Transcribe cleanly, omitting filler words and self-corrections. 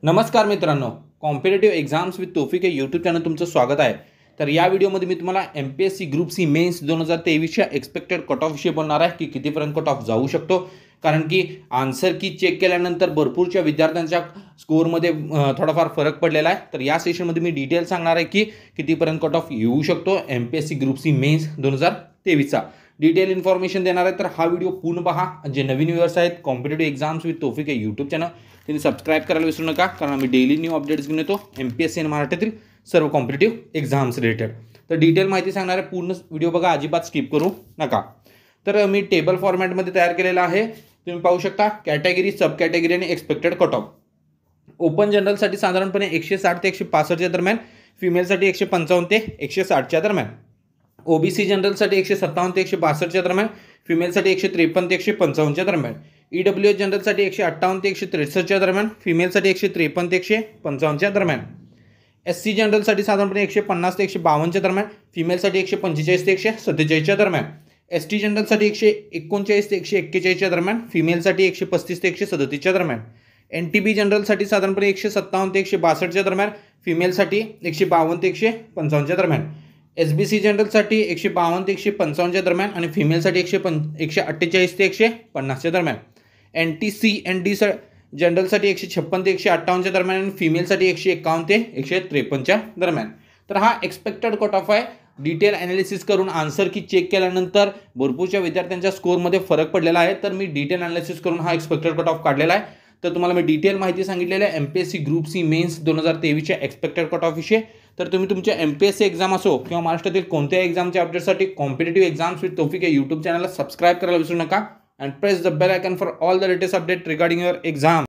नमस्कार मित्रांनो, competitive exams with Taufiq या यूट्यूब चॅनल तुमचं स्वागत आहे। तर या व्हिडिओमध्ये मी तुम्हाला MPSC ग्रुप सी मेन्स 2023च्या एक्सपेक्टेड कट ऑफ विषयी बोलणार आहे की कितीपर्यंत कट ऑफ जाऊ शकतो। कारण की आन्सर की चेक केल्यानंतर भरपूरच्या विद्यार्थ्यांच्या स्कोअरमध्ये थोडाफार फरक पडलेला आहे। तर या सेशनमध्ये मी डिटेल सांगणार आहे की कितीपर्यंत कट ऑफ येऊ शकतो MPSC ग्रुप सी मेन्स 2023चा डिटेल इन्फॉर्मेशन देणार आहे। तर हा व्हिडिओ पूर्ण पहा। जे नवीन व्ह्यूअर्स आहेत कॉम्पिटेटिव्ह एक्झाम्स विथ तौफिक या यूट्यूब चॅनल त्यांनी सबस्क्राईब करायला विसरू नका, कारण आम्ही डेली न्यू अपडेट्स घेऊन येतो MPSC आणि मराठीतील सर्व कॉम्पिटेटिव्ह एक्झाम्स रिलेटेड। तर डिटेल माहिती सांगणार आहे, पूर्ण व्हिडिओ बघा, अजिबात स्किप करू नका। तर मी टेबल फॉर्मॅटमध्ये तयार केलेला आहे, तुम्ही पाहू शकता। कॅटेगरी, सब कॅटेगरी आणि एक्सपेक्टेड कट ऑफ। ओपन जनरलसाठी साधारणपणे 160 ते 165च्या दरम्यान, फिमेलसाठी 155 ते 160च्या दरम्यान, OBC जनरलसाठी 157 ते 162च्या दरम्यान, फिमेलसाठी 153 ते 155च्या दरम्यान, EWS जनरलसाठी 158 ते 163च्या दरम्यान, फिमेलसाठी 153 ते 155च्या दरम्यान, SC जनरलसाठी साधारणपणे 150 ते 152च्या दरम्यान, फिमेलसाठी 145 ते 147च्या दरम्यान, ST जनरलसाठी 139 ते 141च्या दरम्यान, फिमेलसाठी 135 ते 137च्या दरम्यान, NTB जनरलसाठी साधारणपणे 157 ते 162च्या दरम्यान, फिमेलसाठी 152 ते 155च्या दरम्यान, SBC जनरलसाठी 152 ते 155च्या दरम्यान आणि फिमेलसाठी 148 ते 150च्या दरम्यान, NTCND जनरलसाठी 156 ते 158च्या दरम्यान आणि फिमेलसाठी 151 ते 153च्या दरम्यान। तर हा एक्सपेक्टेड कट ऑफ आहे। डिटेल ॲनालिसिस करून आन्सर की चेक केल्यानंतर भरपूरच्या विद्यार्थ्यांच्या स्कोअरमध्ये फरक पडलेला आहे। तर मी डिटेल ॲनालिसिस करून हा एक्सपेक्टेड कट ऑफ काढलेला आहे। तर तुम्हाला मी डिटेल माहिती सांगितलेली आहे MPSC ग्रुप सी मेन्स 2023च्या एक्सपेक्टेड कट ऑफ विषय। तर तुम्ही तुमच्या MPSC एक्झाम असो किंवा महाराष्ट्रातील कोणत्याही एक्झामच्या अपडेटसाठी कॉम्पिटेटिव्ह एक्झाम्स विथ तौफिक या यूट्यूब चॅनलला सबस्क्राईब करायला विसरू नका, and press the bell icon for all the latest update regarding your exam.